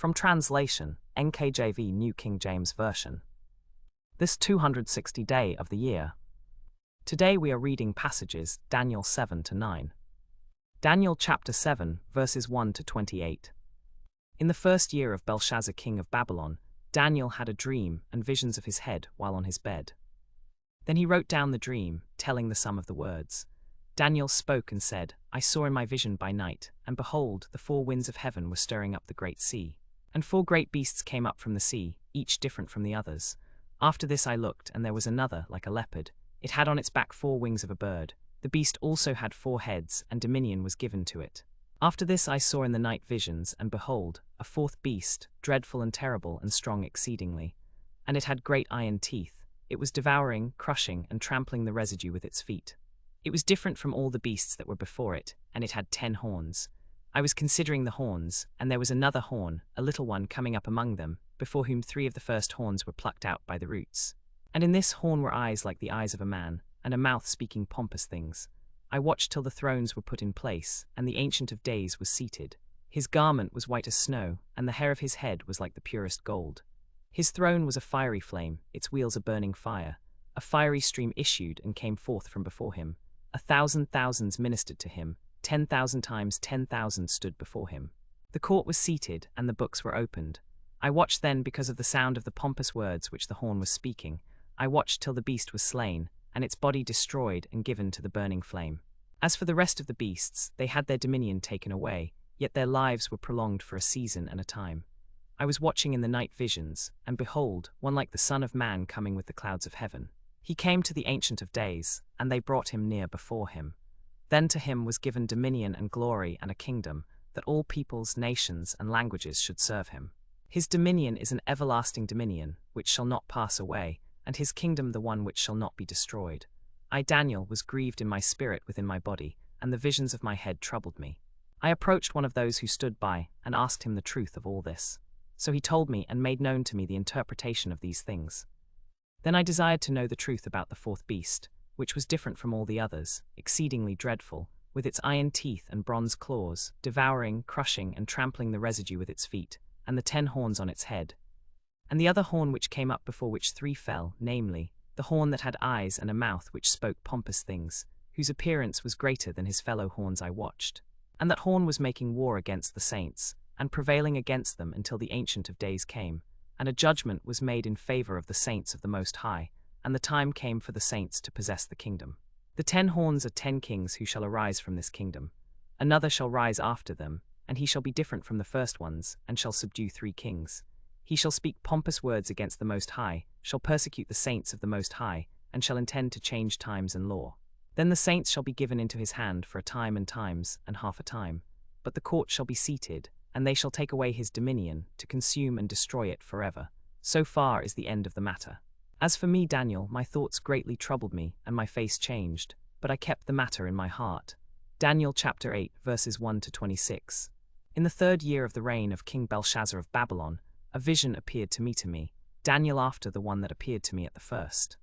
From translation, NKJV New King James Version. This 260 day of the year. Today we are reading passages Daniel 7 to 9. Daniel chapter 7, verses 1 to 28. In the first year of Belshazzar king of Babylon, Daniel had a dream and visions of his head while on his bed. Then he wrote down the dream, telling the sum of the words. Daniel spoke and said, I saw in my vision by night, and behold, the four winds of heaven were stirring up the great sea. And four great beasts came up from the sea, each different from the others. After this I looked, and there was another, like a leopard. It had on its back 4 wings of a bird. The beast also had 4 heads, and dominion was given to it. After this I saw in the night visions, and behold, a 4th beast, dreadful and terrible and strong exceedingly. And it had great iron teeth. It was devouring, crushing, and trampling the residue with its feet. It was different from all the beasts that were before it, and it had 10 horns. I was considering the horns, and there was another horn, a little one, coming up among them, before whom 3 of the first horns were plucked out by the roots. And in this horn were eyes like the eyes of a man, and a mouth speaking pompous things. I watched till the thrones were put in place, and the Ancient of Days was seated. His garment was white as snow, and the hair of his head was like the purest gold. His throne was a fiery flame, its wheels a burning fire. A fiery stream issued and came forth from before him. 1,000 thousands ministered to him. 10,000 times 10,000 stood before him. The court was seated, and the books were opened. I watched then because of the sound of the pompous words which the horn was speaking. I watched till the beast was slain, and its body destroyed and given to the burning flame. As for the rest of the beasts, they had their dominion taken away, yet their lives were prolonged for a season and a time. I was watching in the night visions, and behold, one like the Son of Man coming with the clouds of heaven. He came to the Ancient of Days, and they brought him near before him. Then to him was given dominion and glory and a kingdom, that all peoples, nations, and languages should serve him. His dominion is an everlasting dominion, which shall not pass away, and his kingdom the one which shall not be destroyed. I, Daniel, was grieved in my spirit within my body, and the visions of my head troubled me. I approached one of those who stood by, and asked him the truth of all this. So he told me and made known to me the interpretation of these things. Then I desired to know the truth about the 4th beast, which was different from all the others, exceedingly dreadful, with its iron teeth and bronze claws, devouring, crushing, and trampling the residue with its feet, and the 10 horns on its head. And the other horn which came up before which 3 fell, namely, the horn that had eyes and a mouth which spoke pompous things, whose appearance was greater than his fellow horns I watched. And that horn was making war against the saints, and prevailing against them until the Ancient of Days came, and a judgment was made in favor of the saints of the Most High, and the time came for the saints to possess the kingdom. The 10 horns are 10 kings who shall arise from this kingdom. Another shall rise after them, and he shall be different from the first ones, and shall subdue 3 kings. He shall speak pompous words against the Most High, shall persecute the saints of the Most High, and shall intend to change times and law. Then the saints shall be given into his hand for a time and times, and half a time. But the court shall be seated, and they shall take away his dominion, to consume and destroy it forever. So far is the end of the matter. As for me, Daniel, my thoughts greatly troubled me, and my face changed, but I kept the matter in my heart. Daniel chapter 8, verses 1 to 26. In the 3rd year of the reign of King Belshazzar of Babylon, a vision appeared to me, Daniel after the one that appeared to me at the first.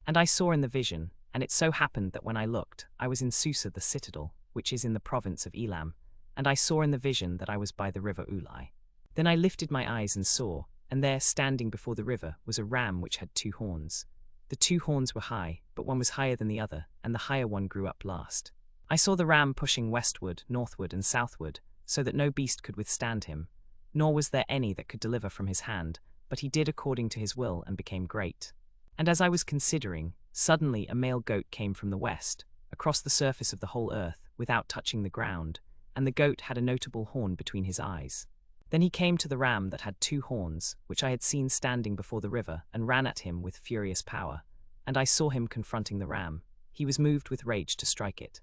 And I saw in the vision, and it so happened that when I looked, I was in Susa the citadel, which is in the province of Elam, and I saw in the vision that I was by the river Ulai. Then I lifted my eyes and saw, and there, standing before the river, was a ram which had 2 horns. The 2 horns were high, but one was higher than the other, and the higher one grew up last. I saw the ram pushing westward, northward, and southward, so that no beast could withstand him, nor was there any that could deliver from his hand, but he did according to his will and became great. And as I was considering, suddenly a male goat came from the west, across the surface of the whole earth, without touching the ground, and the goat had a notable horn between his eyes. Then he came to the ram that had 2 horns, which I had seen standing before the river, and ran at him with furious power. And I saw him confronting the ram. He was moved with rage to strike it.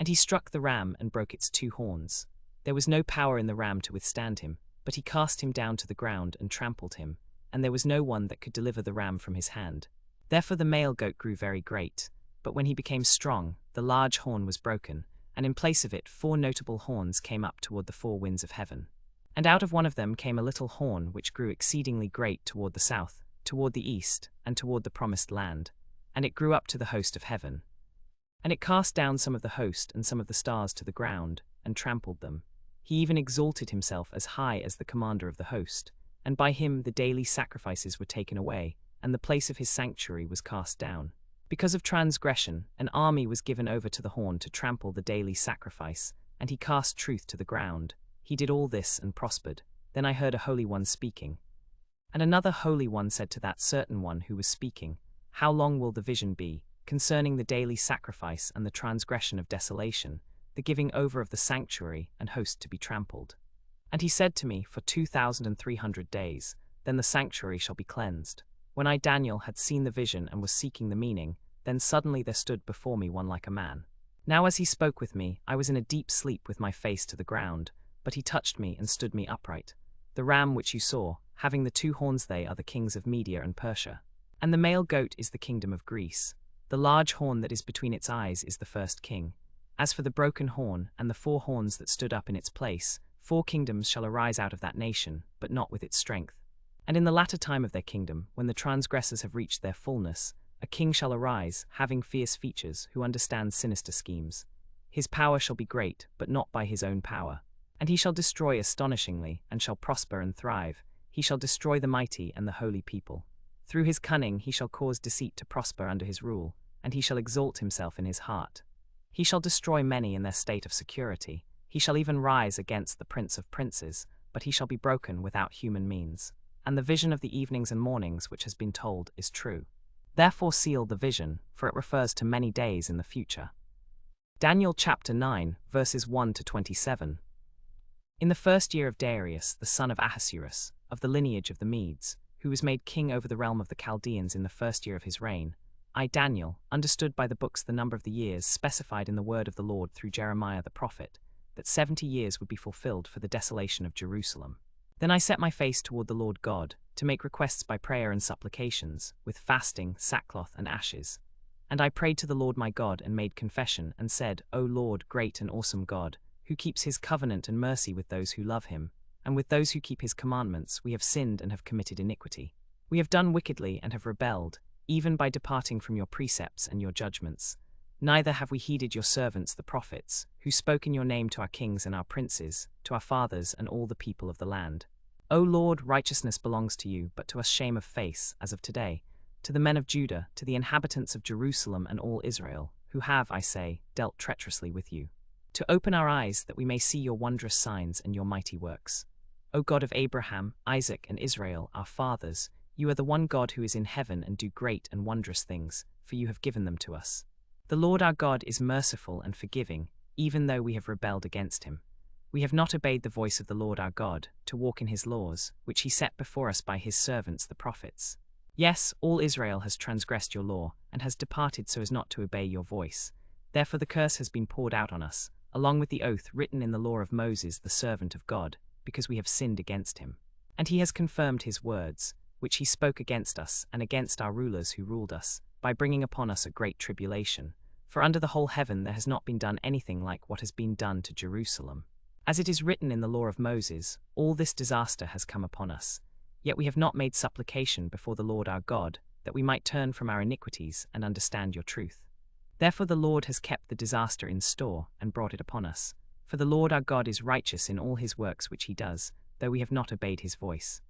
And he struck the ram and broke its 2 horns. There was no power in the ram to withstand him, but he cast him down to the ground and trampled him, and there was no one that could deliver the ram from his hand. Therefore the male goat grew very great, but when he became strong, the large horn was broken, and in place of it 4 notable horns came up toward the 4 winds of heaven. And out of one of them came a little horn which grew exceedingly great toward the south, toward the east, and toward the promised land, and it grew up to the host of heaven. And it cast down some of the host and some of the stars to the ground, and trampled them. He even exalted himself as high as the commander of the host, and by him the daily sacrifices were taken away, and the place of his sanctuary was cast down. Because of transgression, an army was given over to the horn to trample the daily sacrifice, and he cast truth to the ground. He did all this and prospered. Then I heard a holy one speaking. And another holy one said to that certain one who was speaking, "How long will the vision be, concerning the daily sacrifice and the transgression of desolation, the giving over of the sanctuary and host to be trampled?" And he said to me, "For 2,300 days, then the sanctuary shall be cleansed." When I, Daniel, had seen the vision and was seeking the meaning, then suddenly there stood before me one like a man. Now as he spoke with me, I was in a deep sleep with my face to the ground, but he touched me and stood me upright. The ram which you saw, having the 2 horns, they are the kings of Media and Persia. And the male goat is the kingdom of Greece. The large horn that is between its eyes is the first king. As for the broken horn and the 4 horns that stood up in its place, 4 kingdoms shall arise out of that nation, but not with its strength. And in the latter time of their kingdom, when the transgressors have reached their fullness, a king shall arise, having fierce features, who understands sinister schemes. His power shall be great, but not by his own power. And he shall destroy astonishingly, and shall prosper and thrive. He shall destroy the mighty and the holy people. Through his cunning he shall cause deceit to prosper under his rule, and he shall exalt himself in his heart. He shall destroy many in their state of security. He shall even rise against the prince of princes, but he shall be broken without human means. And the vision of the evenings and mornings which has been told is true. Therefore seal the vision, for it refers to many days in the future. Daniel chapter 9, verses 1 to 27. In the 1st year of Darius, the son of Ahasuerus, of the lineage of the Medes, who was made king over the realm of the Chaldeans in the 1st year of his reign, I, Daniel, understood by the books the number of the years specified in the word of the Lord through Jeremiah the prophet, that 70 years would be fulfilled for the desolation of Jerusalem. Then I set my face toward the Lord God, to make requests by prayer and supplications, with fasting, sackcloth, and ashes. And I prayed to the Lord my God and made confession, and said, O Lord, great and awesome God, who keeps his covenant and mercy with those who love him, and with those who keep his commandments, we have sinned and have committed iniquity. We have done wickedly and have rebelled, even by departing from your precepts and your judgments. Neither have we heeded your servants the prophets, who spoke in your name to our kings and our princes, to our fathers and all the people of the land. O Lord, righteousness belongs to you, but to us shame of face, as of today, to the men of Judah, to the inhabitants of Jerusalem and all Israel, who have, I say, dealt treacherously with you. To open our eyes that we may see your wondrous signs and your mighty works. O God of Abraham, Isaac, and Israel, our fathers, you are the one God who is in heaven and do great and wondrous things, for you have given them to us. The Lord our God is merciful and forgiving, even though we have rebelled against him. We have not obeyed the voice of the Lord our God, to walk in his laws, which he set before us by his servants the prophets. Yes, all Israel has transgressed your law, and has departed so as not to obey your voice. Therefore the curse has been poured out on us, along with the oath written in the law of Moses the servant of God, because we have sinned against him. And he has confirmed his words, which he spoke against us and against our rulers who ruled us, by bringing upon us a great tribulation. For under the whole heaven there has not been done anything like what has been done to Jerusalem. As it is written in the law of Moses, all this disaster has come upon us. Yet we have not made supplication before the Lord our God, that we might turn from our iniquities and understand your truth. Therefore the Lord has kept the disaster in store and brought it upon us. For the Lord our God is righteous in all his works which he does, though we have not obeyed his voice.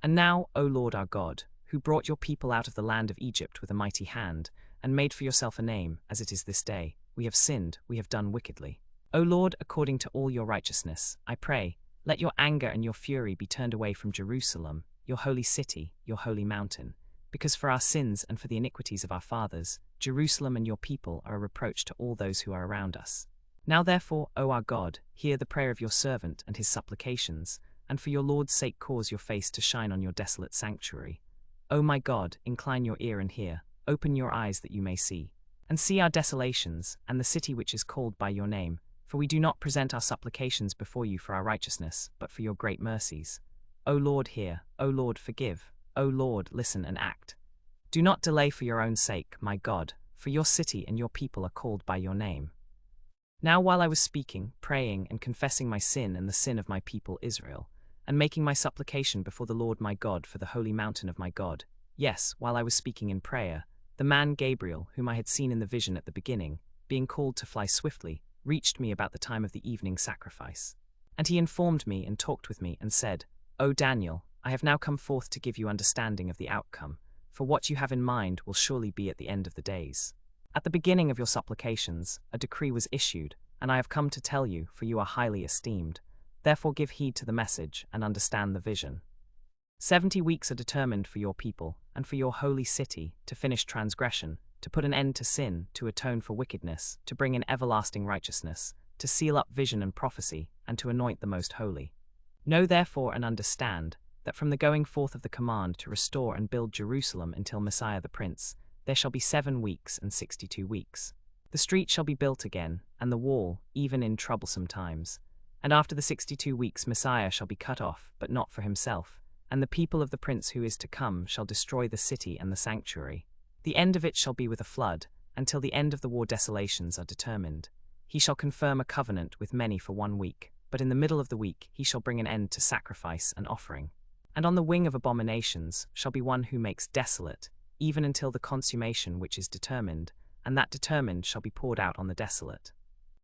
And now, O Lord our God, who brought your people out of the land of Egypt with a mighty hand, and made for yourself a name, as it is this day, we have sinned, we have done wickedly. O Lord, according to all your righteousness, I pray, let your anger and your fury be turned away from Jerusalem, your holy city, your holy mountain, because for our sins and for the iniquities of our fathers, Jerusalem and your people are a reproach to all those who are around us. Now therefore, O our God, hear the prayer of your servant and his supplications, and for your Lord's sake cause your face to shine on your desolate sanctuary. O my God, incline your ear and hear, open your eyes that you may see, and see our desolations, and the city which is called by your name, for we do not present our supplications before you for our righteousness, but for your great mercies. O Lord, hear, O Lord, forgive, O Lord, listen and act. Do not delay for your own sake, my God, for your city and your people are called by your name. Now while I was speaking, praying, and confessing my sin and the sin of my people Israel, and making my supplication before the Lord my God for the holy mountain of my God, yes, while I was speaking in prayer, the man Gabriel, whom I had seen in the vision at the beginning, being called to fly swiftly, reached me about the time of the evening sacrifice. And he informed me and talked with me and said, O Daniel, I have now come forth to give you understanding of the outcome, for what you have in mind will surely be at the end of the days. At the beginning of your supplications, a decree was issued, and I have come to tell you, for you are highly esteemed. Therefore give heed to the message and understand the vision. 70 weeks are determined for your people and for your holy city to finish transgression, to put an end to sin, to atone for wickedness, to bring in everlasting righteousness, to seal up vision and prophecy, and to anoint the most holy. Know therefore and understand that from the going forth of the command to restore and build Jerusalem until Messiah the Prince, there shall be 7 weeks and 62 weeks. The street shall be built again, and the wall, even in troublesome times. And after the 62 weeks Messiah shall be cut off, but not for himself, and the people of the Prince who is to come shall destroy the city and the sanctuary. The end of it shall be with a flood, until the end of the war desolations are determined. He shall confirm a covenant with many for 1 week, but in the middle of the week he shall bring an end to sacrifice and offering. And on the wing of abominations shall be one who makes desolate, even until the consummation which is determined, and that determined shall be poured out on the desolate.